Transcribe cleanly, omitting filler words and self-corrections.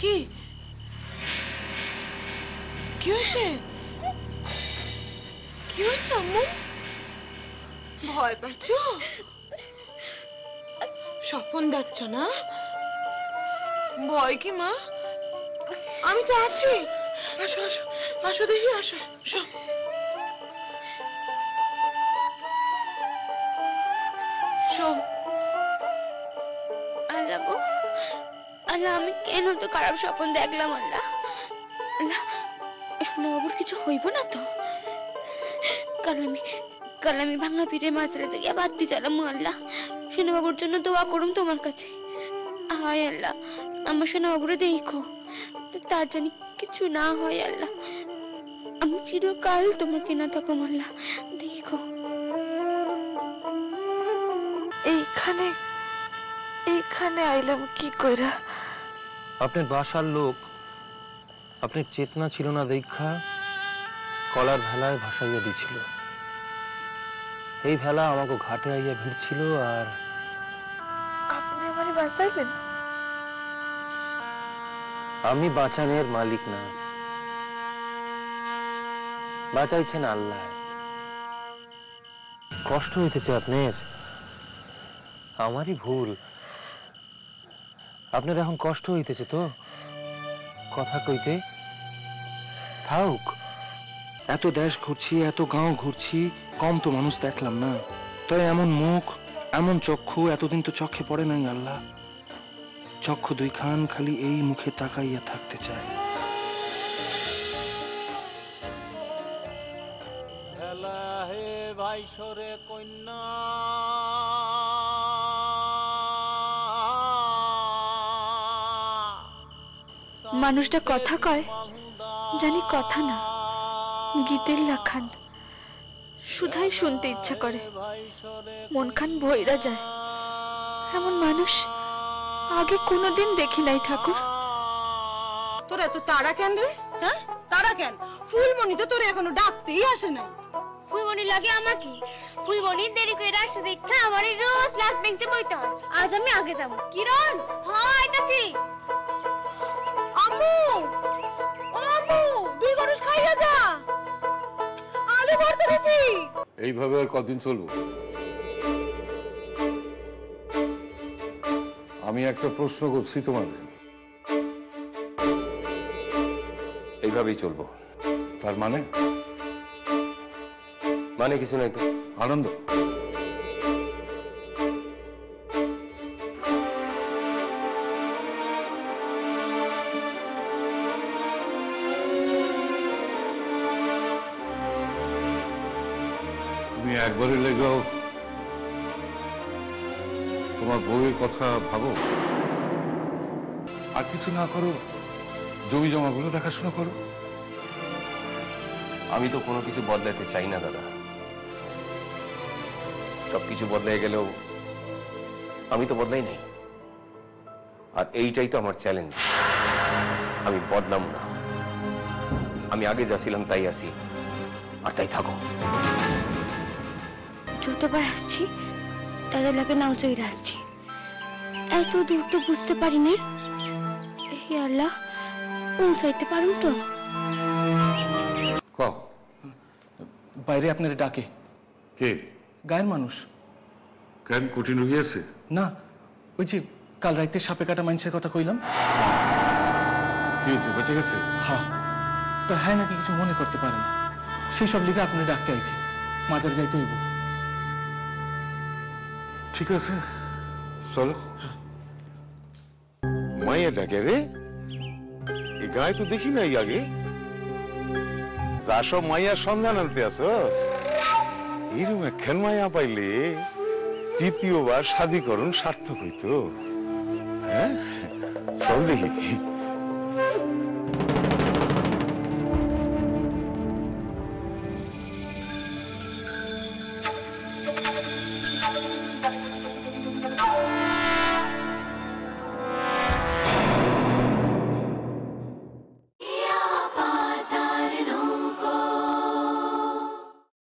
কি কি হয়েছে? কি হয়েছে আম্মু? ভয় পাচ্ছ? স্বপ্ন দেখছো না? ভয় কি মা? আমি তো আছি। আসো আসো আসো দেখি, আসো আসো। আল্লাহ গো, আল্লাহ আমি কেন তো খারাপ স্বপ্ন দেখলাম? আল্লাহ আল্লাহ, সোনা বাবুর কিছু হইব না তো? কাল আমি ভাঙা পিঠের মাঝরে জায়গা বাতি চালাম। আল্লাহ সোনা বাবুর জন্য দোয়া করুম তোমার কাছে। হায় আল্লাহ, আমার সোনা বাবুরে দেখো, তার জানি কিছু না হয়। আল্লাহ আমি চিরকাল তোমার কেনা থাকো। আল্লাহ দেখো। এইখানে এইখানে আইলাম কি কইরা? আপনার বাসার লোক আপনার চেতনা ছিল না দেখা কলার ভেলায় ভাসাইয়া দিছিল। এই ভেলা আমাকে ঘাটে আইয়া ভিড়ছিল। আর আপনি আমারে বাঁচাইলেন? আমি বাঁচানের মালিক না, বাঁচাইছেন আল্লাহ। কষ্ট হইতেছে আপনার, আমারই ভুল। আপনার এখন কষ্ট হইতেছে তো কথা কইতে? থাক। এত দেশ ঘুরছি, এত গাঁও ঘুরছি, কম তো মানুষ দেখলাম না। তাই এমন মুখ, এমন চক্ষু এতদিন তো চোখে পড়ে নাই। আল্লাহ চক্ষু দুইখান খালি এই মুখে তাকাইয়া থাকতে চায়। ভাই সরে কন্যা মানুষটা কথা কয় জানি কথা না, গীতের লাখান শুধাই শুনতে ইচ্ছা করে, মন খান ভইরা যায়। এমন মানুষ আগে কোনোদিন দেখি নাই ঠাকুর। তোর এত তারা কেন রে? হ্যাঁ তারা কেন? ফুলমণি তো তোর এখনো ডাকতেই আসে নাই। ফুলমণি লাগে আমার কি? ফুলমণি দেরি করে আসে দেখা আমার রোজ লাস্ট বেঞ্চে বইতে হয়। আজ আমি আগে যাব। কিরণ হয় আইতাছি। আম্মু ও আম্মু, দুই গরুশ খাইয়া যা, আলু ভর্তা দিছি। এইভাবে আর কদিন চলবো? আমি একটা প্রশ্ন করছি তোমাদের। এইভাবেই চলবো? তার মানে? মানে কিছু নাই তো। আনন্দ তুমি একবারে লেগাও তোমার বউয়ের কথা ভাবো, আর কিছু না করো, জমি জমাগুলো দেখাশোনা করো। আমি তো কোনো কিছু বদলাতে চাই না দাদা। সবকিছু বদলাই গেলেও আমি তো বদলাই নাই। আর এইটাই তো আমার চ্যালেঞ্জ। আমি বদলাম না, আমি আগে যা ছিলাম তাই আছি, আর তাই থাকো। যতবার আসছি তাদের লাগে নাও চইরা আসছি, এত দূর তো বুঝতে পারিনি। হে আল্লাহ, পৌঁছাইতে পারুন তো? বাইরে আপনার ডাকে। কে? গায়ের মানুষ। কেন, কঠিন হইয়াছে? না, ওই যে কাল রাইতে সাপে কাটা মানুষের কথা কইলাম। কি হয়েছে, বেঁচে গেছে? হ্যাঁ, তা হ্যাঁ নাকি কিছু মনে করতে পারে না, সেই সব লিগে আপনি ডাকতে আইছি। মাজার যাইতে হইব। ঠিক আছে চলো। মাইয়া ডাকে রে? এই গায়ে তো দেখি নাই আগে। যা সব মাইয়ার সন্ধান আনতে আসস, এরকম একখান মাইয়া পাইলে তৃতীয়বার শাদীকরণ সার্থক হইতো। হ্যাঁ চল দেখি।